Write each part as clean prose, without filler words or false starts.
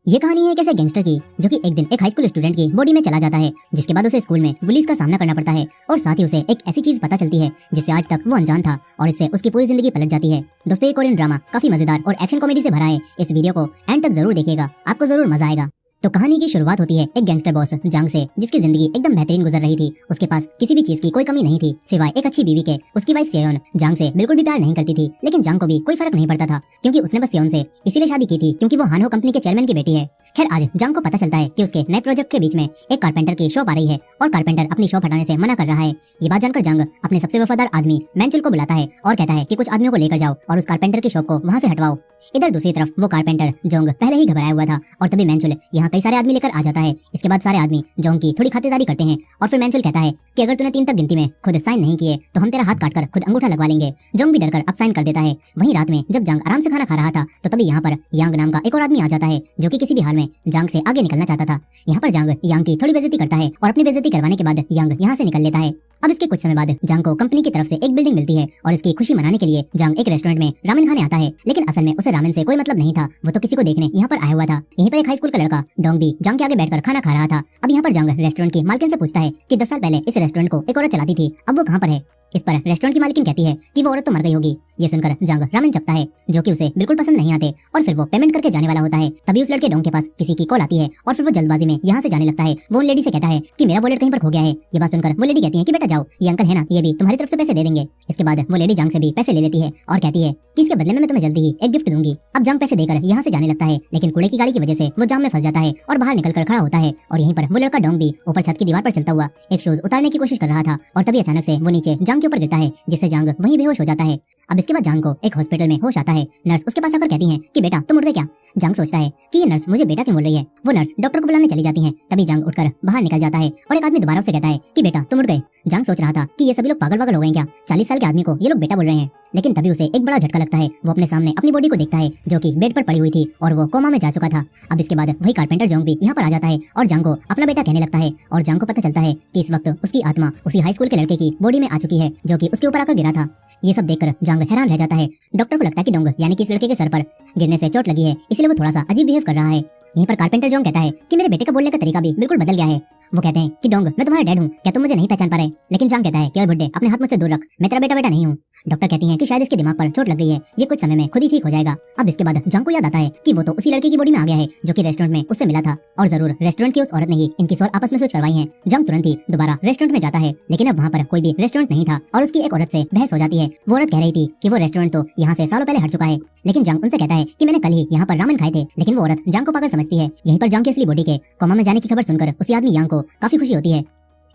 ये कहानी है एक ऐसे गैंगस्टर की जो कि एक दिन एक हाई स्कूल स्टूडेंट की बॉडी में चला जाता है, जिसके बाद उसे स्कूल में बुलीज का सामना करना पड़ता है और साथ ही उसे एक ऐसी चीज पता चलती है जिससे आज तक वो अनजान था और इससे उसकी पूरी जिंदगी पलट जाती है। दोस्तों, ये कोरियन ड्रामा काफी मजेदार और एक्शन कॉमेडी से भरा है। इस वीडियो को एंड तक जरूर देखिएगा, आपको जरूर मजा आएगा। तो कहानी की शुरुआत होती है एक गैंगस्टर बॉस जांग से, जिसकी जिंदगी एकदम बेहतरीन गुजर रही थी। उसके पास किसी भी चीज की कोई कमी नहीं थी सिवाय एक अच्छी बीवी के। उसकी वाइफ सेयोन जांग से बिल्कुल भी प्यार नहीं करती थी, लेकिन जांग को भी कोई फर्क नहीं पड़ता था क्योंकि उसने बस सेयोन से इसीलिए शादी की थी क्योंकि वो हानहो कंपनी के चेयरमैन की बेटी है। खैर, आज जांग को पता चलता है कि उसके नए प्रोजेक्ट के बीच में एक कारपेंटर की शॉप आ रही है और कारपेंटर अपनी शॉप हटाने से मना कर रहा है। ये बात जानकर जांग अपने सबसे वफादार आदमी मैंचुल को बुलाता है और कहता है कि कुछ आदमियों को लेकर जाओ और उस कारपेंटर की शॉप को वहाँ से हटवाओ। इधर दूसरी तरफ वो कारपेंटर जोंग पहले ही घबराया हुआ था और तभी मैंचुल यहाँ कई सारे आदमी लेकर आ जाता है। इसके बाद सारे आदमी जोंग की थोड़ी खातिरदारी करते हैं और फिर मैंचुल कहता है कि अगर तूने 3 तक गिनती में खुद साइन नहीं किए तो हम तेरा हाथ काटकर खुद अंगूठा लगवा लेंगे। जोंग भी डरकर अब साइन कर देता है। वहीं रात में जब जांग आराम से खाना खा रहा था तो तभी यहाँ पर यांग नाम का एक और आदमी आ जाता है जो कि किसी भी हाल में जांग से आगे निकलना चाहता था। यहाँ पर जांग यांग की थोड़ी बेइज्जती करता है और अपनी बेइज्जती करवाने के बाद यांग यहाँ से निकल लेता है। अब इसके कुछ समय बाद जांग को कंपनी की तरफ से एक बिल्डिंग मिलती है और इसकी खुशी मनाने के लिए जांग एक रेस्टोरेंट में रामेन खाने आता है, लेकिन असल में उसे रामेन से कोई मतलब नहीं था। वो तो किसी को देखने यहाँ पर आया हुआ था। यहीं पर एक हाई स्कूल का लड़का डोंग भी जांग के आगे बैठकर खाना खा रहा था। अब यहाँ पर जांग रेस्टोरेंट की मालकिन से पूछता है कि 10 साल पहले इस रेस्टोरेंट को एक औरत चलाती थी, अब वो कहाँ पर है। इस पर रेस्टोरेंट की मालकिन कहती है कि वो औरत तो मर गई होगी। ये सुनकर जांग रामेन चखता है जो कि उसे बिल्कुल पसंद नहीं आते और फिर वो पेमेंट करके जाने वाला होता है। तभी उस लड़के डोंग के पास किसी की कॉल आती है और फिर वो जल्दबाजी में यहाँ से जाने लगता है। वो उन लेडी से कहता है कि मेरा वॉलेट कहीं पर खो गया है। ये बात सुनकर वो लेडी कहती है कि बेटा जाओ, ये अंकल है ना, ये भी तुम्हारी तरफ से पैसे दे देंगे। इसके बाद वो लेडी जांग से भी पैसे ले लेती है और कहती है कि इसके बदले में मैं तुम्हें जल्दी ही एक गिफ्ट दूंगी। अब जांग पैसे देकर यहाँ से जाने लगता है, लेकिन कूड़े की गाड़ी की वजह से वो जाम में फंस जाता है और बाहर निकल कर खड़ा होता है। और यहीं पर वो लड़का डोंग भी ऊपर छत की दीवार पर चलता हुआ एक शूज उतारने की कोशिश कर रहा था और तभी अचानक से वो नीचे जांग के ऊपर गिरता है, जिससे जांग वहीं बेहोश हो जाता है। अब इसके बाद जांग को एक हॉस्पिटल में होश आता है। नर्स उसके पास आकर कहती है कि बेटा तुम उठ गए क्या। जांग सोचता है कि ये नर्स मुझे बेटा क्यों बोल रही है। वो नर्स डॉक्टर को बुलाने चली जाती है। तभी जांग उठकर बाहर निकल जाता है और एक आदमी दोबारा उसे कहता है कि बेटा तुम उठ गए। जांग सोच रहा था कि ये सभी लोग पागल वागल हो गए क्या, 40 साल के आदमी को ये लोग बेटा बोल रहे हैं। लेकिन तभी उसे एक बड़ा झटका लगता है। वो अपने सामने अपनी बॉडी को देखता है जो कि बेड पर पड़ी हुई थी और वो कोमा में जा चुका था। अब इसके बाद वही कारपेंटर जोंग भी यहाँ पर आ जाता है और जांग को अपना बेटा कहने लगता है और जांग को पता चलता है कि इस वक्त उसकी आत्मा उसी हाई स्कूल के लड़के की बॉडी में आ चुकी है जो कि उसके ऊपर आकर गिरा था। ये सब देखकर जांग हैरान रह जाता है। डॉक्टर को लगता है कि डोंग यानी कि इस लड़के के सर पर गिरने से चोट लगी है, इसलिए वो थोड़ा सा अजीब बिहेव कर रहा है। यहीं पर कारपेंटर जोंग कहता है कि मेरे बेटे का बोलने का तरीका भी बिल्कुल बदल गया है। वो कहते हैं कि डोंग मैं तुम्हारा डैड हूँ, क्या तुम मुझे नहीं पहचान पा रहे। लेकिन जांग कहता है कि ओए बुड्ढे अपने हाथ मुझसे दूर रख, मैं तेरा बेटा नहीं हूँ। डॉक्टर कहती हैं कि शायद इसके दिमाग पर चोट लग गई है, ये कुछ समय में खुद ही ठीक हो जाएगा। अब इसके बाद जांग को याद आता है कि वो तो उसी लड़के की बॉडी में आ गया है जो कि रेस्टोरेंट में उससे मिला था और जरूर रेस्टोरेंट की उस औरत ने ही इनकी सोर आपस में स्विच करवाई है। जांग तुरंत ही दोबारा रेस्टोरेंट में जाता है, लेकिन अब वहाँ पर कोई भी रेस्टोरेंट नहीं था और उसकी एक औरत से बहस हो जाती है। वो औरत कह रही थी कि वो रेस्टोरेंट तो यहाँ से सालों पहले हट चुका है, लेकिन जांग उनसे कहता है कि मैंने कल ही यहाँ पर रामेन खाए थे। लेकिन वो औरत जांग को पागल समझती है। यहीं पर जांग की असली बॉडी के कोमा में जाने की खबर सुनकर उसी आदमी यांग को काफी खुशी होती है।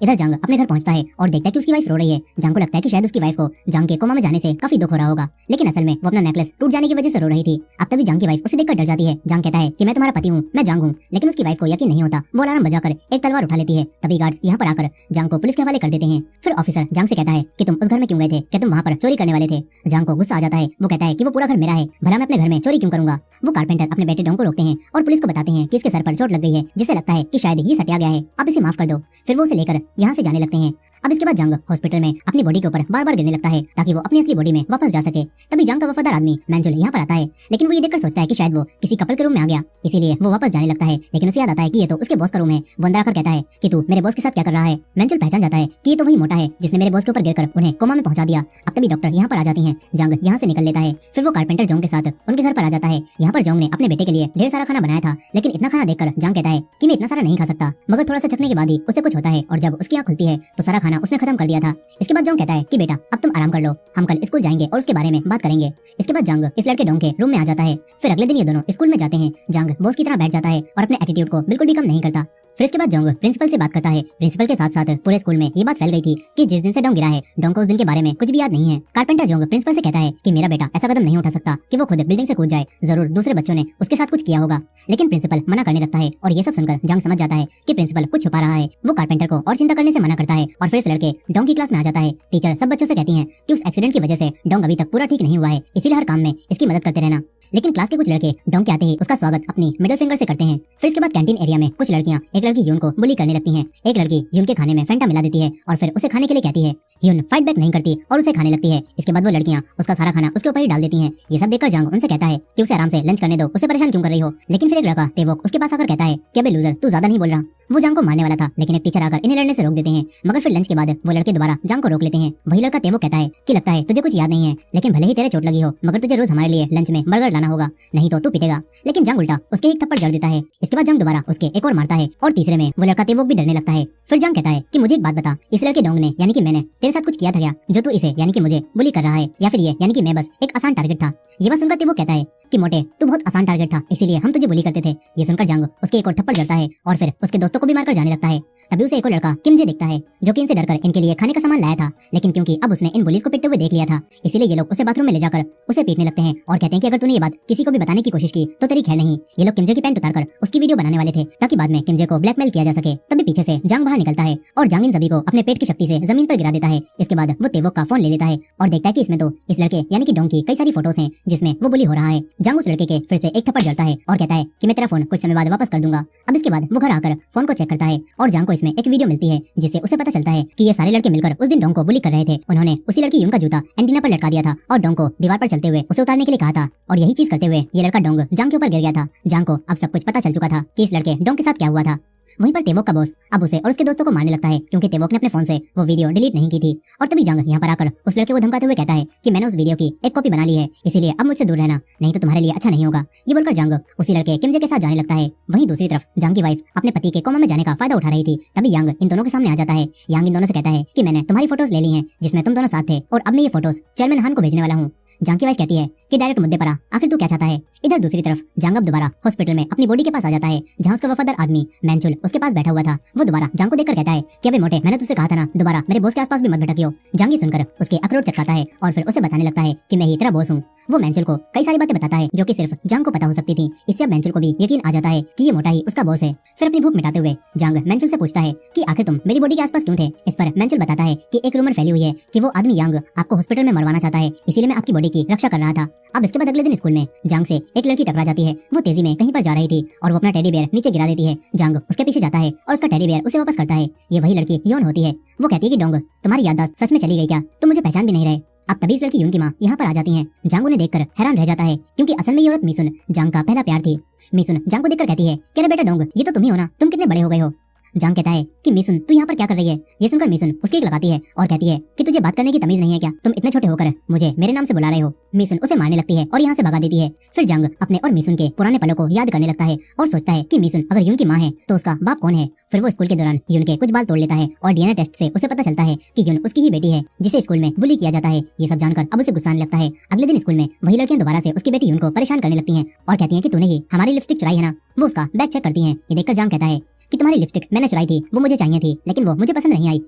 इधर जांग अपने घर पहुंचता है और देखता है कि उसकी वाइफ रो रही है। जांग को लगता है कि शायद उसकी वाइफ को जांग के कोमा में जाने से काफी दुख हो रहा होगा, लेकिन असल में वो अपना नेकलेस टूट जाने की वजह से रो रही थी। अब तभी जांग की वाइफ उसे देखकर डर जाती है। जांग कहता है कि मैं तुम्हारा पति हूँ, मैं जांग हूँ, लेकिन उसकी वाइफ को यकीन नहीं होता। वो अलार्म बजाकर एक तलवार उठा लेती है। तभी गार्ड्स यहाँ पर आकर जांग को पुलिस के हवाले कर देते हैं। फिर ऑफिसर जांग से कहता है कि तुम उस घर में क्यों गए थे, क्या तुम वहाँ पर चोरी करने वाले थे। जांग को गुस्सा आ जाता है। वो कहता है कि वो पूरा घर मेरा है, भला मैं अपने घर में चोरी क्यों करूंगा। वो कारपेंटर अपने बेटे डोंग को रोकते हैं और पुलिस को बताते हैं कि इसके सर पर चोट लग गई है, जिससे लगता है कि शायद ये सटिया गया है, अब इसे माफ कर दो। फिर वो उसे लेकर यहाँ से जाने लगते हैं। अब इसके बाद जांग हॉस्पिटल में अपनी बॉडी के ऊपर बार बार गिरने लगता है ताकि वो अपनी असली बॉडी में वापस जा सके। तभी जांग का वफादार आदमी मैंचुल यहाँ पर आता है, लेकिन वो ये देखकर सोचता है कि शायद वो किसी कपल के रूम में आ गया, इसीलिए वो वापस जाने लगता है। लेकिन उसे याद आता है कि ये तो उसके बॉस का रूम है। वो अंदर आकर कहता है कि तू मेरे बॉस के साथ क्या कर रहा है। मैंचुल पहचान जाता है कि ये तो वही मोटा है जिसने मेरे बॉस के ऊपर गिरकर उन्हें कोमा में पहुंचा दिया। अब तभी डॉक्टर यहाँ पर आ जाती है। जांग यहाँ से निकल लेता है। फिर वो कारपेंटर जोंग के साथ उनके घर पर आ जाता है। यहाँ पर जोंग ने अपने बेटे के लिए ढेर सारा खाना बनाया था, लेकिन इतना खाना देखकर जांग कहता है कि मैं इतना सारा नहीं खा सकता। मगर थोड़ा सा चखने के बाद ही उसे कुछ होता है और जब उसकी आँख खुलती है तो सारा खाना उसने खत्म कर दिया था। इसके बाद जोंग कहता है कि बेटा अब तुम आराम कर लो, हम कल स्कूल जाएंगे और उसके बारे में बात करेंगे। इसके बाद जांग इस लड़के डोंग के रूम में आ जाता है। फिर अगले दिन ये दोनों स्कूल में जाते हैं। जांग बॉस की तरह बैठ जाता है और अपने एटीट्यूड को बिल्कुल भी कम नहीं करता। फिर इसके बाद जोंग प्रिंसिपल से बात करता है। प्रिंसिपल के साथ साथ पूरे स्कूल में ये बात फैल गई थी कि जिस दिन से डोंग गिरा है, डोंग को उस दिन के बारे में कुछ भी याद नहीं है। कारपेंटर जोंग प्रिंसिपल से कहता है कि मेरा बेटा ऐसा कदम नहीं उठा सकता कि वो खुद बिल्डिंग से कूद जाए, जरूर दूसरे बच्चों ने उसके साथ कुछ किया होगा। लेकिन प्रिंसिपल मना करने लगता है और ये सब सुनकर जांग समझ जाता है कि प्रिंसिपल कुछ छुपा रहा है। वो कारपेंटर को और चिंता करने से मना करता है और फिर इस लड़के डोंग की क्लास में आ जाता है। टीचर सब बच्चों से कहती है कि उस एक्सीडेंट की वजह से डोंग अभी तक पूरा ठीक नहीं हुआ है, इसीलिए हर काम में इसकी मदद करते रहना। लेकिन क्लास के कुछ लड़के डोंग के आते ही उसका स्वागत अपनी मिडिल फिंगर से करते हैं। फिर इसके बाद कैंटीन एरिया में कुछ लड़कियां एक लड़की यून को बुली करने लगती हैं। एक लड़की यून के खाने में फैंटा मिला देती है और फिर उसे खाने के लिए कहती है। ह्यून फाइट बैक नहीं करती और उसे खाने लगती है। इसके बाद वो लड़कियां उसका सारा खाना उसके ऊपर ही डाल देती हैं। ये सब देखकर जांग उनसे कहता है कि उसे आराम से लंच करने दो, उसे परेशान क्यों कर रही हो। लेकिन फिर एक लड़का तेवोक उसके पास आकर कहता है कि अबे लूजर, तू ज्यादा नहीं बोल रहा। वो जांग को मारने वाला था, लेकिन एक टीचर आकर इन्हें लड़ने से रोक देते हैं। मगर फिर लंच के बाद वो लड़के दोबारा जांग को रोक लेते हैं। वही लड़का तेवोक कहता है कि लगता है तुझे कुछ याद नहीं है, लेकिन भले ही तेरे चोट लगी हो मगर तुझे रोज हमारे लिए लंच में बर्गर लाना होगा, नहीं तो तू पिटेगा। लेकिन जांग उल्टा उसके एक थप्पड़ जड़ देता है। इसके बाद जांग दोबारा उसके एक और मारता है और तीसरे में वो लड़का तेवोक भी डरने लगता है। फिर जांग कहता है कि मुझे एक बात बता, इस लड़के डोंग ने यानी कि मैंने तेरे साथ कुछ किया था क्या, जो तू इसे यानी कि मुझे बुली कर रहा है, या फिर ये यानी कि मैं बस एक आसान टारगेट था। ये बात सुनकर तेवोक कहता है कि मोटे, तू बहुत आसान टारगेट था, इसीलिए हम तुझे बुली करते थे। ये सुनकर जांग उसके एक और थप्पड़ जड़ता है और फिर उसके दोस्तों को भी मारकर जाने लगता है। तभी उसे एक और लड़का किमजे दिखता है, जो कि इनसे डरकर इनके लिए खाने का सामान लाया था। लेकिन क्योंकि अब उसने इन बुलीज को पीटते हुए देख लिया था, इसीलिए ये लोग उसे बाथरूम में ले जाकर उसे पीटने लगते हैं और कहते हैं कि अगर तूने ये बात किसी को भी बताने की कोशिश की तो तेरी खैर नहीं। ये लोग किमजे की पैंट उतारकर उसकी वीडियो बनाने वाले थे, ताकि बाद में किमजे को ब्लैकमेल किया जा सके। तभी पीछे से जांग बाहर निकलता है और जांग इन सभी को अपने पेट की शक्ति से जमीन पर गिरा देता है। इसके बाद वो तेवोक का फोन ले लेता है और देखता है कि इसमें तो इस लड़के यानी कि डोंग की कई सारी फोटोज हैं जिसमें वो बुली हो रहा है। जांग उस लड़के के फिर से एक थप्पड़ जड़ता है और कहता है कि मैं तेरा फोन कुछ समय बाद वापस कर दूंगा। अब इसके बाद वो घर आकर फोन को चेक करता है और जांग को इसमें एक वीडियो मिलती है, जिससे उसे पता चलता है कि ये सारे लड़के मिलकर उस दिन डोंग को बुली कर रहे थे। उन्होंने उसी लड़की यून का जूता एंटीना पर लटका दिया था और डोंग को दीवार पर चलते हुए उसे उतारने के लिए कहा था, और यही चीज करते हुए ये लड़का डोंग जांग के ऊपर गिर गया था। जांग को अब सब कुछ पता चल चुका था कि इस लड़के डोंग के साथ क्या हुआ था। वहीं पर तेवोक का बॉस अब उसे और उसके दोस्तों को मारने लगता है, क्योंकि तेवोक ने अपने फोन से वो वीडियो डिलीट नहीं की थी। और तभी जांग यहाँ पर आकर उस लड़के को धमकाते हुए कहता है कि मैंने उस वीडियो की एक कॉपी बना ली है, इसीलिए अब मुझसे दूर रहना, नहीं तो तुम्हारे लिए अच्छा नहीं होगा। ये बोलकर जांग उसी लड़के किमजे के साथ जाने लगता है। वहीं दूसरी तरफ जांग की वाइफ अपने पति के कोमा में जाने का फायदा उठा रही थी। तभी यांग इन दोनों के सामने आ जाता है। यांग इन दोनों से कहता है कि मैंने तुम्हारी फोटोज ले ली हैं जिसमें तुम दोनों साथ थे, और अब मैं ये फोटोज चेयरमैन हान को भेजने वाला हूँ। जांग की वाइफ कहती है कि डायरेक्ट मुद्दे पर आ, आखिर तू क्या चाहता है। इधर दूसरी तरफ जांग अब दोबारा हॉस्पिटल में अपनी बॉडी के पास आ जाता है, जहाँ उसका वफादार आदमी मैंचुल उसके पास बैठा हुआ था। वो दोबारा जांग को देखकर कहता है कि अबे मोटे, मैंने तुझसे कहा था ना, दोबारा मेरे बॉस के आसपास भी मत भटकियो। जांग ये सुनकर उसके अखरोट चटकाता है और फिर उसे बताने लगता है कि मैं ही तेरा बॉस हूँ। वो मैंचुल को कई सारी बातें बताता है जो कि सिर्फ जांग को पता हो सकती थी। इससे अब मैंचुल को भी यकीन आ जाता है कि ये मोटा ही उसका बॉस है। फिर अपनी भूख मिटाते हुए जांग मैंचुल से पूछता है कि आखिर तुम मेरी बॉडी के आसपास क्यों थे। इस पर मैंचुल बताता है कि एक रूमर फैली हुई है कि वो आदमी यांग आपको हॉस्पिटल में मरवाना चाहता है, इसीलिए मैं आपकी बॉडी की रक्षा कर रहा था। अब इसके बाद अगले दिन स्कूल में जांग से एक लड़की टकरा जाती है। वो तेजी में कहीं पर जा रही थी और वो अपना टेडी बेयर नीचे गिरा देती है। जांग उसके पीछे जाता है और उसका टेडी बेयर उसे वापस करता है। ये वही लड़की योन होती है। वो कहती है कि डोंग, तुम्हारी याददाश्त सच में चली गई क्या, तुम मुझे पहचान भी नहीं रहे। अब तभी इस लड़की यून की माँ यहाँ पर आ जाती हैं। जांग उन्हें देखकर हैरान रह जाता है, क्योंकि असल में ये औरत मिसुन जांग का पहला प्यार थी। मिसुन जांग को देखकर कहती है कि अरे बेटा डोंग, ये तो तुम ही हो ना, तुम कितने बड़े हो गए हो। जांग कहता है कि मिसुन, तू यहाँ पर क्या कर रही है। ये सुनकर मिसुन उसकी एक लगाती है और कहती है कि तुझे बात करने की तमीज नहीं है क्या, तुम इतने छोटे होकर मुझे मेरे नाम से बुला रहे हो। मिसुन उसे मारने लगती है और यहाँ से भगा देती है। फिर जांग अपने और मिसुन के पुराने पलों को याद करने लगता है और सोचता है कि मिसुन अगर यून की माँ है तो उसका बाप कौन है। फिर वो स्कूल के दौरान यून के कुछ बाल तोड़ लेता है और डीएनए टेस्ट से उसे पता चलता है कि यून उसकी ही बेटी है, जिसे स्कूल में बुली किया जाता है। ये सब जानकर अब उसे गुस्सा आने लगता है। अगले दिन स्कूल में वही लड़कियां दोबारा से उसकी बेटी यून को परेशान करने लगती हैं और कहती हैं कि तूने ही हमारी लिपस्टिक चुराई है ना। वो उसका बैग चेक करती हैं। ये देखकर जांग कहता है कि तुम्हारी लिपस्टिक मैंने चुराई थी, वो मुझे चाहिए थी, लेकिन वो मुझे पसंद नहीं आई,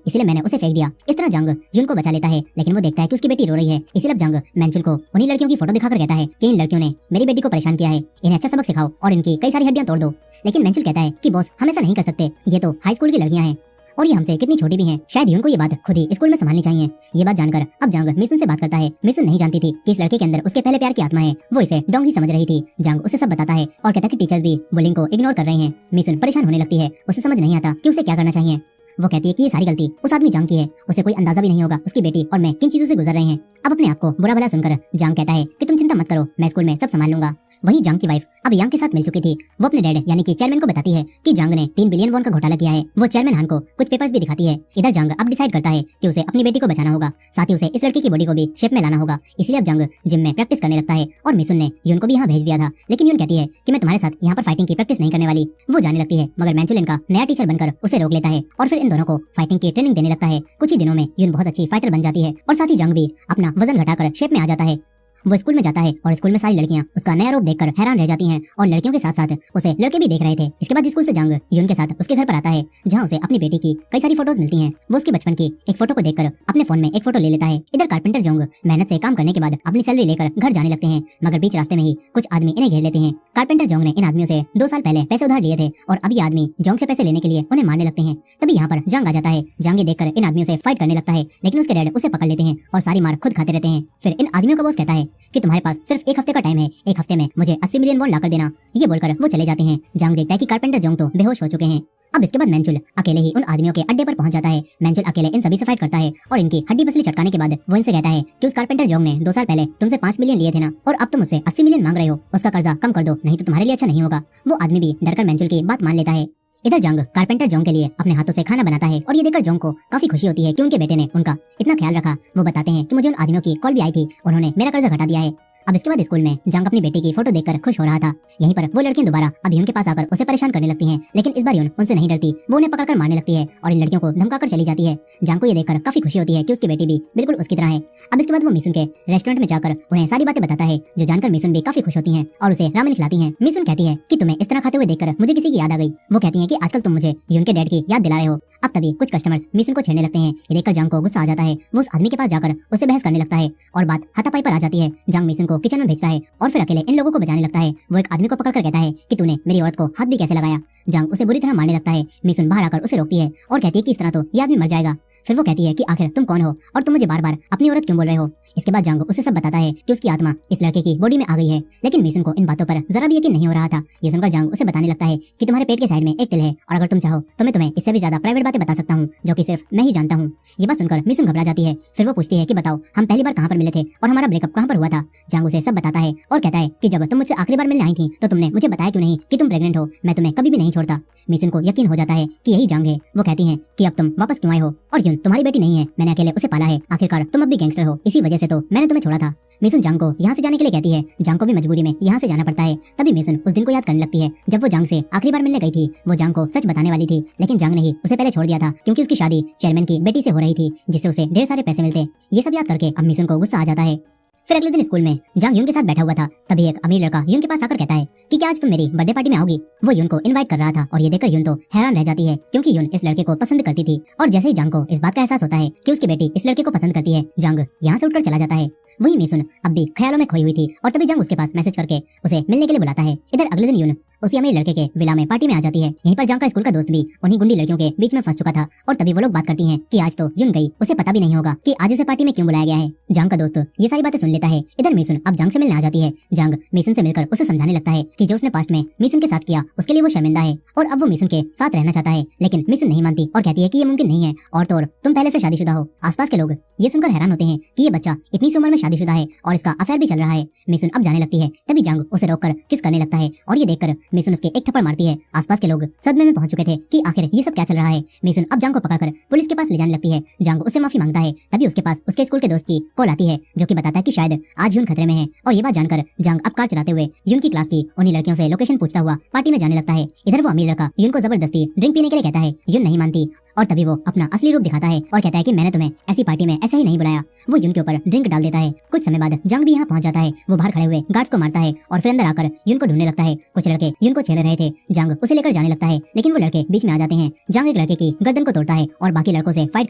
इसलिए मैंने उसे फेंक दिया। इस तरह जांग यून को बचा लेता है, लेकिन वो देखता है कि उसकी बेटी रो रही है। इसीलिए जांग मैंचुल को उन्हीं लड़कियों की फोटो दिखाकर कहता है कि इन लड़कियों ने मेरी बेटी को परेशान किया है, इन्हें अच्छा सबक सिखाओ और इनकी कई सारी हड्डियां तोड़ दो। लेकिन मैंचुल कहता है कि बॉस, हम ऐसा नहीं कर सकते, ये तो हाई स्कूल की लड़कियां हैं और ये हमसे कितनी छोटी भी हैं, शायद यून को ये बात खुद ही स्कूल में संभालनी चाहिए। ये बात जानकर अब जांग मिसुन से बात करता है। मिसुन नहीं जानती थी कि इस लड़के के अंदर उसके पहले प्यार की आत्मा है। वो इसे डोंग ही समझ रही थी। जांग उसे सब बताता है और कहता है कि टीचर्स भी बुलिंग को इग्नोर कर रहे हैं। मिसुन परेशान होने लगती है, उसे समझ नहीं आता कि उसे क्या करना चाहिए। वो कहती है कि ये सारी गलती उस आदमी जांग की है, उसे कोई अंदाजा भी नहीं होगा उसकी बेटी और मैं किन चीजों से गुजर रहे हैं। अब अपने आप को बुरा भला सुनकर जांग कहता है कि तुम चिंता मत करो, मैं स्कूल में सब संभाल लूंगा। वहीं जांग की वाइफ अब यांग के साथ मिल चुकी थी। वो अपने डैड यानी कि चेयरमैन को बताती है कि जांग ने 3 बिलियन वॉन का घोटाला किया है। वो चेयरमैन हान को कुछ पेपर्स भी दिखाती है। इधर जांग अब डिसाइड करता है कि उसे अपनी बेटी को बचाना होगा, साथ ही उसे इस लड़की की बॉडी को भी शेप में लाना होगा। इसलिए अब जांग जिम में प्रैक्टिस करने लगता है और मिसुन ने यून को भी यहाँ भेज दिया था, लेकिन यून कहती है कि मैं तुम्हारे साथ यहाँ पर फाइटिंग की प्रैक्टिस नहीं करने वाली। वो जाने लगती है, मगर मैंचुल इनका नया टीचर बनकर उसे रोक लेता है और फिर इन दोनों को फाइटिंग की ट्रेनिंग देने लगता है। कुछ ही दिनों में यून बहुत अच्छी फाइटर बन जाती है और साथ ही जांग भी अपना वजन घटाकर शेप में आ जाता है। वो स्कूल में जाता है और स्कूल में सारी लड़कियां उसका नया रूप देखकर हैरान रह जाती हैं और लड़कियों के साथ साथ उसे लड़के भी देख रहे थे। इसके बाद स्कूल से जांग यून के साथ उसके घर पर आता है, जहां उसे अपनी बेटी की कई सारी फोटोज मिलती हैं। वो उसके बचपन की एक फोटो को देखकर अपने फोन में एक फोटो ले लेता है। इधर कारपेंटर जोंग मेहनत से काम करने के बाद अपनी सैलरी लेकर घर जाने लगते हैं, मगर बीच रास्ते में ही कुछ आदमी इन्हें घेर लेते हैं। कारपेंटर जोंग ने इन आदमियों से 2 साल पहले पैसे उधार लिए थे और अब ये आदमी जोंग से पैसे लेने के लिए उन्हें मारने लगते हैं। तभी यहाँ पर जांग आ जाता है। जांग देखकर इन आदमियों से फाइट करने लगता है, लेकिन उसके डैड उसे पकड़ लेते हैं और सारी मार खुद खाते रहते हैं। फिर इन आदमियों का बॉस कहता है कि तुम्हारे पास सिर्फ 1 हफ्ते का टाइम है, 1 हफ्ते में मुझे 80 मिलियन वॉन लाकर देना। ये बोलकर वो चले जाते हैं। जांग देखता है कि कारपेंटर जोंग तो बेहोश हो चुके हैं। अब इसके बाद मैंचुल अकेले ही उन आदमियों के अड्डे पर पहुंच जाता है। मैंचुल अकेले इन सभी से फाइट करता है और इनकी हड्डी पसली चटकाने के बाद वो इनसे कहता है कि उस कारपेंटर जोंग ने 2 साल पहले तुमसे 5 मिलियन लिए थे ना, और अब तुम उससे 80 मिलियन मांग रहे हो। उसका कर्जा कम कर दो, नहीं तो तुम्हारे लिए अच्छा नहीं होगा। वो आदमी भी डरकर मैंचुल की बात मान लेता है। इधर जंग कारपेंटर जोंग के लिए अपने हाथों से खाना बनाता है और ये देखकर जोंग को काफी खुशी होती है कि उनके बेटे ने उनका इतना ख्याल रखा। वो बताते हैं कि मुझे उन आदमियों की कॉल भी आई थी, उन्होंने मेरा कर्जा घटा दिया है। अब इसके बाद स्कूल में जंग अपनी बेटी की फोटो देखकर खुश हो रहा था। यहीं पर वो लड़कियां दोबारा अब यून के पास आकर उसे परेशान करने लगती हैं, लेकिन इस बार यून उनसे नहीं डरती। वो उन्हें पकड़कर मारने लगती है और इन लड़कियों को धमकाकर चली जाती है। जंग को ये देखकर काफी खुशी होती है कि उसकी बेटी भी बिल्कुल उसकी तरह है। अब इसके बाद वो मिसुन के रेस्टोरेंट में जाकर उन्हें सारी बातें बताता है, जो जानकर मिसुन भी काफी खुश होती है और उसे रामेन खिलाती है। मिसुन कहती है कि तुम्हें इस तरह खाते हुए देखकर मुझे किसी की याद आ गई। वो कहती है कि आजकल तुम मुझे यून के डैड की याद दिला रहे हो। अब तभी कुछ कस्टमर्स मिसुन को छेड़ने लगते हैं। ये देखकर जंग को गुस्सा आ जाता है। वो उस आदमी के पास जाकर उससे बहस करने लगता है और बात हाथापाई पर आ जाती है। जंग मिसुन को किचन में भेजता है और फिर अकेले इन लोगों को बचाने लगता है। वो एक आदमी को पकड़कर कहता है कि तूने मेरी औरत को हाथ भी कैसे लगाया। जंग उसे बुरी तरह मारने लगता है। मिसुन बाहर आकर उसे रोकती है और कहती है कि इस तरह तो ये आदमी मर जाएगा। फिर वो कहती है कि आखिर तुम कौन हो और तुम मुझे बार बार अपनी औरत क्यों बोल रहे हो। इसके बाद जंग उसे सब बताता है कि उसकी आत्मा इस लड़के की बॉडी में आ गई है, लेकिन मिसुन को इन बातों पर जरा भी यकीन नहीं हो रहा था। ये सुनकर जंग उसे बताने लगता है कि तुम्हारे पेट के साइड में एक तिल है और अगर तुम चाहो तो मैं तुम्हें इससे भी ज्यादा प्राइवेट बातें बता सकता हूँ, जो कि सिर्फ मैं ही जानता हूँ। ये बात सुनकर मिसुन घबरा जाती है। फिर वो पूछती है कि बताओ हम पहली बार कहाँ पर मिले थे और हमारा ब्रेकअप कहाँ पर हुआ था। जंग उसे सब बताता है और कहता है कि जब तुम मुझसे आखिरी बार मिलने आई थी तो तुमने मुझे बताया क्यों नहीं कि तुम प्रेग्नेंट हो। मैं तुम्हें कभी भी नहीं छोड़ता। मिसुन को यकीन हो जाता है कि यही जंग है। वो कहती है कि अब तुम वापस क्यों आए हो और यून तुम्हारी बेटी नहीं है, मैंने अकेले उसे पाला है। आखिरकार तुम अब भी गैंगस्टर हो, इसी वजह से तो मैंने तुम्हें छोड़ा था। मिसुन जंग को यहाँ से जाने के लिए कहती है। जंग को भी मजबूरी में यहाँ से जाना पड़ता है। तभी मिसुन उस दिन को याद करने लगती है जब वो जंग से आखिरी बार मिलने गई थी। वो जंग को सच बताने वाली थी, लेकिन जंग ने ही उसे पहले छोड़ दिया था क्योंकि उसकी शादी चेयरमैन की बेटी से हो रही थी, जिससे उसे ढेर सारे पैसे मिलते। ये सब याद करके अब मिसुन को गुस्सा आ जाता है। फिर अगले दिन स्कूल में जंग यून के साथ बैठा हुआ था। तभी एक अमीर लड़का यून के पास आकर कहता है कि क्या आज तुम मेरी बर्थडे पार्टी में आओगी। वो यून को इनवाइट कर रहा था और ये देखकर यून तो हैरान रह जाती है, क्योंकि यून इस लड़के को पसंद करती थी। और जैसे ही जंग को इस बात का एहसास होता है कि उसकी बेटी इस लड़के को पसंद करती है, जंग यहाँ से उठकर चला जाता है। वही मिसुन अब भी ख्यालों में खोई हुई थी और तभी जंग उसके पास मैसेज करके उसे मिलने के लिए बुलाता है। इधर अगले दिन यून उसी अमीर लड़के के विला में पार्टी में आ जाती है। यहीं पर जंग का स्कूल का दोस्त भी उन्हीं गुंडी लड़कियों के बीच में फंस चुका था और तभी वो लोग बात करती हैं कि आज तो यून गई, उसे पता भी नहीं होगा कि आज उसे पार्टी में क्यों बुलाया गया है। जंग का दोस्त ये सारी बातें सुन लेता है। इधर मिसुन अब जंग से मिलने आ जाती है। जंग मिसुन से मिलकर उसे समझाने लगता है कि जो उसने पास्ट में मिसुन के साथ किया उसके लिए वो शर्मिंदा है और अब वो मिसुन के साथ रहना चाहता है, लेकिन मिसुन नहीं मानती और कहती है कि ये मुमकिन नहीं है और तो और तुम पहले से शादीशुदा हो। आसपास के लोग ये सुनकर हैरान होते हैं कि ये बच्चा इतनी सी उम्र में शादीशुदा है और इसका अफेयर भी चल रहा है। मिसुन अब जाने लगती है। तभी जंग उसे रोककर किस करने लगता है और ये देखकर मिसुन उसके एक थप्पड़ मारती है। आसपास के लोग सदमे में पहुंच चुके थे कि आखिर ये सब क्या चल रहा है। मिसुन अब जंग को पकड़कर पुलिस के पास ले जाने लगती है। जंग उससे माफी मांगता है। तभी उसके पास उसके स्कूल के दोस्त की कॉल आती है, जो कि बताता है कि शायद आज यून खतरे में है। और ये बात जानकर जंग अब कार चलाते हुए यून की क्लास की उन्हीं लड़कियों से लोकेशन पूछता हुआ पार्टी में जाने लगता है। इधर वो अमीर लड़का यून को जबरदस्ती ड्रिंक पीने के लिए कहता है। यून नहीं मानती और तभी वो अपना असली रूप दिखाता है और कहता है कि मैंने तुम्हें ऐसी पार्टी में ऐसे ही नहीं बुलाया। वो यून के ऊपर ड्रिंक डाल देता है। कुछ समय बाद जंग भी यहाँ पहुंच जाता है। वो बाहर खड़े हुए गार्ड्स को मारता है और फिर अंदर आकर यून को ढूंढने लगता है। कुछ लड़के यून को छेड़ रहे थे। जंग उसे लेकर जाने लगता है, लेकिन वो लड़के बीच में आ जाते हैं। जंग एक लड़के की गर्दन को तोड़ता है और बाकी लड़कों से फाइट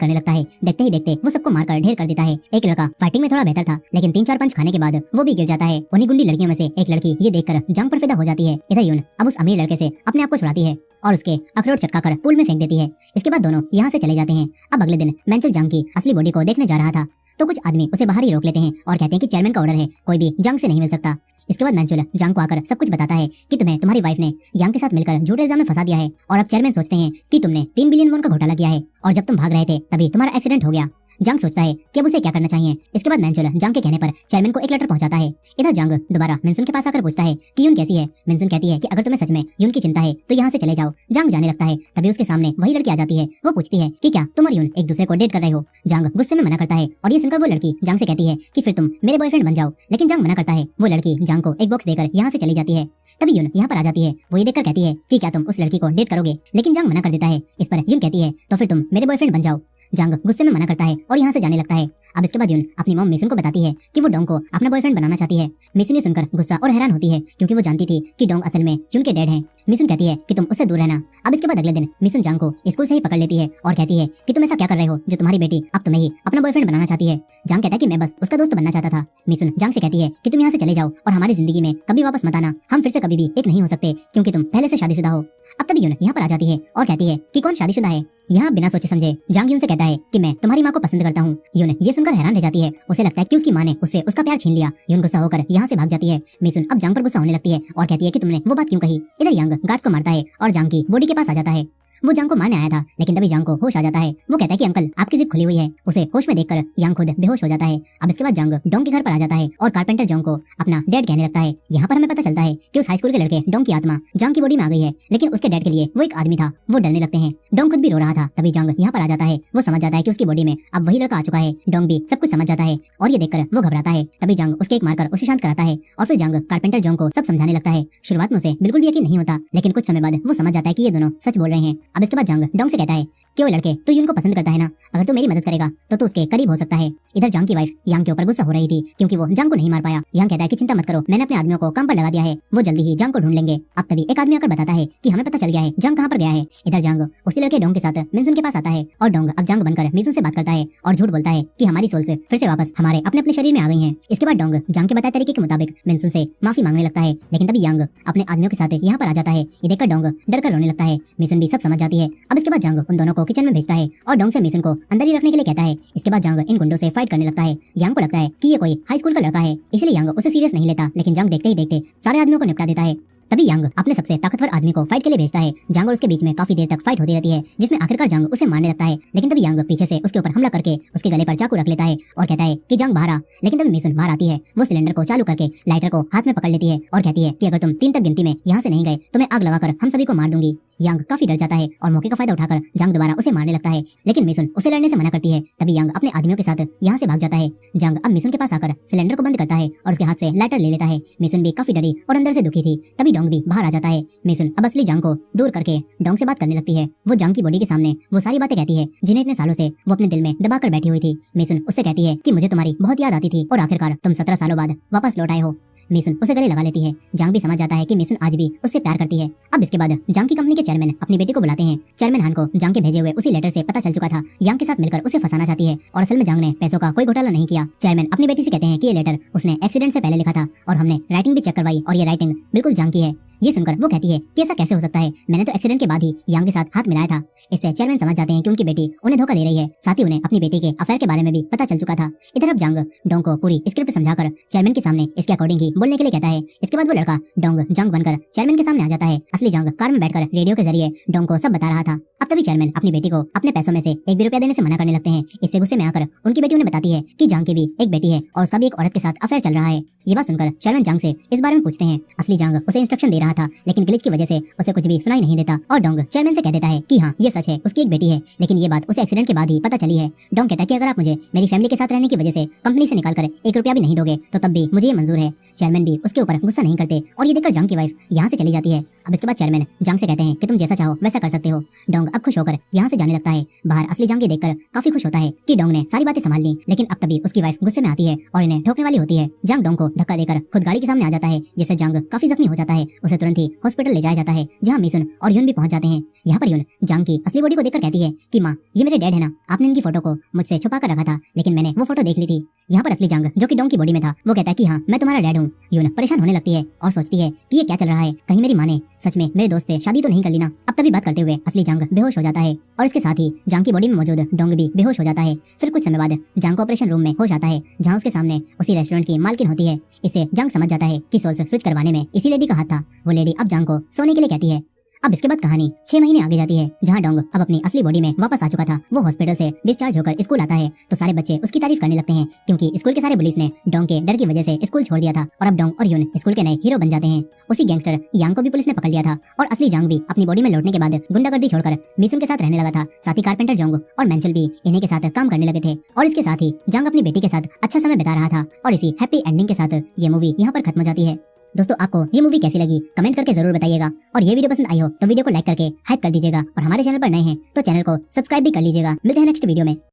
करने लगता है। देखते ही देखते वो सबको मारकर ढेर कर देता है। एक लड़का फाइटिंग में थोड़ा बेहतर था, लेकिन 3-4 पंच खाने के बाद वो भी गिर जाता है। उन्हीं गुंडी लड़कियों में से एक लड़की ये देखकर जंग पर फिदा हो जाती है। इधर यून अब उस अमीर लड़के से अपने आप को छुड़ाती है और उसके अखरोट चटकाकर पूल में फेंक देती है। इसके बाद दोनों यहाँ से चले जाते हैं। अब अगले दिन मैंचल जंग की असली बॉडी को देखने जा रहा था, तो कुछ आदमी उसे बाहर ही रोक लेते हैं और कहते हैं कि चेयरमैन का ऑर्डर है, कोई भी जंग से नहीं मिल सकता। इसके बाद मैंचुल जंग को आकर सब कुछ बताता है कि तुम्हें तुम्हारी वाइफ ने यांग के साथ मिलकर झूठे इल्जाम में फंसा दिया है और अब चेयरमैन सोचते हैं कि तुमने 3 बिलियन वॉन का घोटाला किया है और जब तुम भाग रहे थे तभी तुम्हारा एक्सीडेंट हो गया। जंग सोचता है कि अब उसे क्या करना चाहिए। इसके बाद मैंचुल जंग के कहने पर चेयरमैन को एक लेटर पहुंचाता है। इधर जंग दोबारा मिनसुन के पास आकर पूछता है कि यून कैसी है। मिनसुन कहती है कि अगर तुम्हें सच में यून की चिंता है तो यहाँ से चले जाओ। जंग जाने लगता है। तभी उसके सामने वही लड़की आ जाती है। वो पूछती है कि क्या तुम और यून एक दूसरे को डेट कर रहे हो। जंग गुस्से में मना करता है और ये सुनकर वो लड़की जंग से कहती है कि फिर तुम मेरे बॉयफ्रेंड बन जाओ, लेकिन जंग मना करता है। वो लड़की जंग को एक बॉक्स देकर यहाँ से चली जाती है। तभी यून यहाँ पर आ जाती है। वो ये देखकर कहती है कि क्या तुम उस लड़की को डेट करोगे, लेकिन जंग मना कर देता है। इस पर यून कहती है तो फिर तुम मेरे बॉयफ्रेंड बन जाओ। जंग गुस्से में मना करता है और यहाँ से जाने लगता है। अब इसके बाद यून अपनी मॉम मिसुन को बताती है कि वो डोंग को अपना बॉयफ्रेंड बनाना चाहती है। मिसुन ये सुनकर गुस्सा और हैरान होती है, क्योंकि वो जानती थी कि डोंग असल में यून के डैड हैं। मिसुन कहती है कि तुम उससे दूर रहना। अब इसके बाद अगले दिन मिसुन जंग को स्कूल से ही पकड़ लेती है और कहती है कि तुम ऐसा क्या कर रहे हो जो तुम्हारी बेटी अब तुम्हें ही अपना बॉयफ्रेंड बनाना चाहती है। जंग कहता है कि मैं बस उसका दोस्त बनना चाहता था। मिसुन जंग से कहती है कि तुम यहाँ से चले जाओ और हमारी जिंदगी में कभी वापस मत आना। हम फिर से कभी भी एक नहीं हो सकते, क्योंकि तुम पहले से शादीशुदा हो। अब तभी यून यहाँ पर आ जाती है और कहती है कि कौन शादीशुदा है। यहाँ बिना सोचे समझे जंग यून से कहता है कि मैं तुम्हारी माँ को पसंद करता हूँ। यून ये सुनकर हैरान रह जाती है। उसे लगता है कि उसकी माँ ने उससे उसका प्यार छीन लिया। यून गुस्सा होकर यहाँ से भाग जाती है। मिसुन अब जंग पर गुस्सा होने लगती है और कहती है कि तुमने वो बात क्यों कही। इधर यंग गार्ड्स को मारता है और जंग की बॉडी के पास आ जाता है। वो जांग को मारने आया था, लेकिन तभी जांग को होश आ जाता है। वो कहता है कि अंकल आपकी जिप खुली हुई है। उसे होश में देखकर यांग खुद बेहोश हो जाता है। अब इसके बाद जांग डोंग के घर पर आ जाता है और कारपेंटर जोंग को अपना डैड कहने लगता है। यहाँ पर हमें पता चलता है कि उस हाई स्कूल के लड़के डोंग की आत्मा जांग की बॉडी में आ गई है, लेकिन उसके डैड के लिए वो एक आदमी था। वो डरने लगते हैं। डोंग खुद भी रो रहा था। तभी जांग यहाँ पर आ जाता है। वो समझ जाता है कि उसकी बॉडी में अब वही लड़का आ चुका है। डोंग भी सब कुछ समझ जाता है और ये देखकर वो घबराता है। तभी जांग उसके एक मारकर उसे शांत कराता है और फिर जांग कारपेंटर जोंग को सब समझाने लगता है। शुरुआत में उसे बिल्कुल भी यकीन नहीं होता, लेकिन कुछ समय बाद वो समझ जाता है कि ये दोनों सच बोल रहे हैं। अब इसके बाद जांग डोंग से कहता है कि वो लड़के तू यून को पसंद करता है ना, अगर तू मेरी मदद करेगा तो तू उसके करीब हो सकता है। इधर जांग की वाइफ यांग के ऊपर गुस्सा हो रही थी क्योंकि वो जांग को नहीं मार पाया। यांग कहता है कि चिंता मत करो, मैंने अपने आदमियों को काम पर लगा दिया है, वो जल्दी ही जांग को ढूंढ लेंगे। अब तभी एक आदमी आकर बताता है कि हमें पता चल गया है जांग कहाँ पर गया है। इधर जांग उसी लड़के डोंग के साथ मिनसुन के पास आता है और डोंग अब जांग बनकर मिनसुन से बात करता है और झूठ बोलता है कि हमारी सोल्स फिर से वापस हमारे अपने अपने शरीर में आ गई हैं। इसके बाद डोंग जांग के बताए तरीके के मुताबिक मिनसुन से माफी मांगने लगता है, लेकिन तभी यांग अपने आदमियों के साथ यहाँ पर आ जाता है। ये देखकर डोंग डर कर रोने लगता है। मिनसुन भी सब समझ जाती है। अब इसके बाद जांग उन दोनों को किचन में भेजता है और डोंग से मिनसुन को अंदर ही रखने के लिए कहता है। इसके बाद जांग इन गुंडों से फाइट करने लगता है। यांग को लगता है कि ये कोई हाई स्कूल का लड़का है, इसलिए यांग उसे सीरियस नहीं लेता, लेकिन जांग देखते ही देखते सारे आदमियों को निपटा देता है। तभी यांग अपने सबसे ताकतवर आदमी को फाइट के लिए भेजता है। जांग और उसके बीच में काफी देर तक फाइट होती रहती है, जिसमें आखिरकार जांग उसे मारने लगता है, लेकिन तभी यांग पीछे से उसके ऊपर हमला करके उसके गले पर चाकू रख लेता है और कहता है कि जांग बाहर आ। लेकिन तभी मिनसुन बाहर आती है। वो सिलेंडर को चालू करके लाइटर को हाथ में पकड़ लेती है और कहती है कि अगर तुम 3 तक गिनती में यहाँ से नहीं गए तो मैं आग लगाकर हम सभी को मार दूंगी। यांग काफी डर जाता है और मौके का फायदा उठाकर जांग दोबारा उसे मारने लगता है, लेकिन मिनसुन उसे लड़ने से मना करती है। तभी यांग अपने आदमियों के साथ यहाँ से भाग जाता है। जांग अब मिनसुन के पास आकर सिलेंडर को बंद करता है और उसके हाथ से लाइटर ले लेता है। मिनसुन भी काफी डरी और अंदर से दुखी थी। तभी डोंग भी बाहर आ जाता है। मिनसुन अब असली जांग को दूर करके डोंग से बात करने लगती है। वो जांग की बॉडी के सामने वो सारी बातें कहती है जिन्हें इतने सालों से वो अपने दिल में दबाकर बैठी हुई थी। मिनसुन उससे कहती है कि मुझे तुम्हारी बहुत याद आती थी और आखिरकार तुम 17 सालों बाद वापस लौट आए हो। मिनसुन उसे गले लगा लेती है। जांग भी समझ जाता है कि मिनसुन आज भी उससे प्यार करती है। अब इसके बाद जांग की कंपनी के चेयरमैन अपनी बेटी को बुलाते हैं। चेयरमैन हान को जांग के भेजे हुए उसी लेटर से पता चल चुका था यांग के साथ मिलकर उसे फंसाना चाहती है और असल में जांग ने पैसों का कोई घोटाला नहीं किया। चेयरमैन अपनी बेटी से कहते हैं कि ये लेटर उसने एक्सीडेंट से पहले लिखा था और हमने राइटिंग भी चेक करवाई और ये राइटिंग बिल्कुल जांग की है। ये सुनकर वो कहती है कि ऐसा कैसे हो सकता है, मैंने तो एक्सीडेंट के बाद ही यांग के साथ हाथ मिलाया था। इससे चेयरमैन समझ जाते हैं कि उनकी बेटी उन्हें धोखा दे रही है। साथ ही उन्हें अपनी बेटी के अफेयर के बारे में भी पता चल चुका था। इधर अब जांग डोंग को पूरी स्क्रिप्ट समझाकर चेयरमैन के सामने इसके अकॉर्डिंग ही बोलने के लिए कहता है। इसके बाद वो लड़का डोंग जांग बनकर चेयरमैन के सामने आ जाता है। असली जांग कार में बैठकर रेडियो के जरिए डोंग को सब बता रहा था। अब तभी चेयरमैन अपनी बेटी को अपने पैसों में से 1 भी रुपया देने से मना करने लगते हैं। इससे गुस्से में आकर उनकी बेटी उन्हें बताती है कि जांग की भी एक बेटी है और उसका भी एक औरत के साथ अफेयर चल रहा है। ये बात सुनकर चेयरमैन जांग से इस बारे में पूछते हैं। असली जांग उसे इंस्ट्रक्शन दे रहा था, लेकिन ग्लिच की वजह से उसे कुछ भी सुनाई नहीं देता और डोंग चेयरमैन से कह देता है कि हाँ ये सच है, उसकी एक बेटी है, लेकिन ये बात उसे एक्सीडेंट के बाद ही पता चली है। डोंग कहता है कि अगर आप मुझे मेरी फैमिली के साथ रहने की वजह से कंपनी से निकालकर 1 रुपया भी नहीं दोगे तो तब भी मुझे ये मंजूर है। चेयरमैन भी उसके ऊपर गुस्सा नहीं करते और ये देखकर जांग की वाइफ यहाँ से चली जाती है। अब इसके बाद चेयरमैन जांग से कहते हैं कि तुम जैसा चाहो वैसा कर सकते हो। डोंग अब खुश होकर यहाँ से जाने लगता है। बाहर असली जांग देखकर काफी खुश होता है कि डोंग ने सारी बातें संभाल ली, लेकिन अब तभी उसकी वाइफ गुस्से में आती है और इन्हें ठोकने वाली होती है। जांग डोंग को धक्का देकर खुद गाड़ी के सामने आ जाता है, जिससे जांग काफी जख्मी हो जाता है। उसे तुरंत ही हॉस्पिटल ले जाया जाता है, जहाँ मिसुन और यून भी पहुंच जाते हैं। यहाँ पर यून जांग की असली बॉडी को देखकर कहती है कि माँ ये मेरे डैड है ना, आपने इनकी फोटो को मुझसे छुपा कर रखा था, लेकिन मैंने वो फोटो देख ली थी। यहाँ पर असली जांग जो कि डोंग की बॉडी में था वो कहता है कि हाँ मैं तुम्हारा डैड हूँ। यून परेशान होने लगती है और सोचती है कि ये क्या चल रहा है, कहीं मेरी माँ ने सच में मेरे दोस्त से शादी तो नहीं कर ली ना। अब तभी बात करते हुए असली जांग बेहोश हो जाता है और इसके साथ ही जांग की बॉडी में मौजूद डोंग भी बेहोश हो जाता है। फिर कुछ समय बाद जांग को ऑपरेशन रूम में होश आता है, जहाँ उसके सामने उसी रेस्टोरेंट की मालकिन होती है। इससे जांग समझ जाता है कि सोल्स स्विच करवाने में इसी लेडी का हाथ था। वो लेडी अब जांग को सोने के लिए कहती है। अब इसके बाद कहानी 6 महीने आगे जाती है, जहाँ डोंग अब अपनी असली बॉडी में वापस आ चुका था। वो हॉस्पिटल से डिस्चार्ज होकर स्कूल आता है तो सारे बच्चे उसकी तारीफ करने लगते हैं, क्योंकि स्कूल के सारे पुलिस ने डोंग के डर की वजह से स्कूल छोड़ दिया था और अब डोंग और यून स्कूल के नए हीरो बन जाते हैं। उसी गैंगस्टर यांग को भी पुलिस ने पकड़ लिया था और असली जांग भी अपनी बॉडी में लौटने के बाद गुंडागर्दी छोड़कर मिसुन के साथ रहने लगा था। साथ ही कारपेंटर जोंग और मेंचुल भी इन्हीं के साथ काम करने लगे थे और इसके साथ ही जांग अपनी बेटी के साथ अच्छा समय बिता रहा था। और इसी हैप्पी एंडिंग के साथ ये मूवी यहाँ पर खत्म हो जाती है। दोस्तों आपको ये मूवी कैसी लगी कमेंट करके जरूर बताइएगा और ये वीडियो पसंद आई हो तो वीडियो को लाइक करके हाइप कर दीजिएगा और हमारे चैनल पर नए हैं तो चैनल को सब्सक्राइब भी कर लीजिएगा। मिलते हैं नेक्स्ट वीडियो में।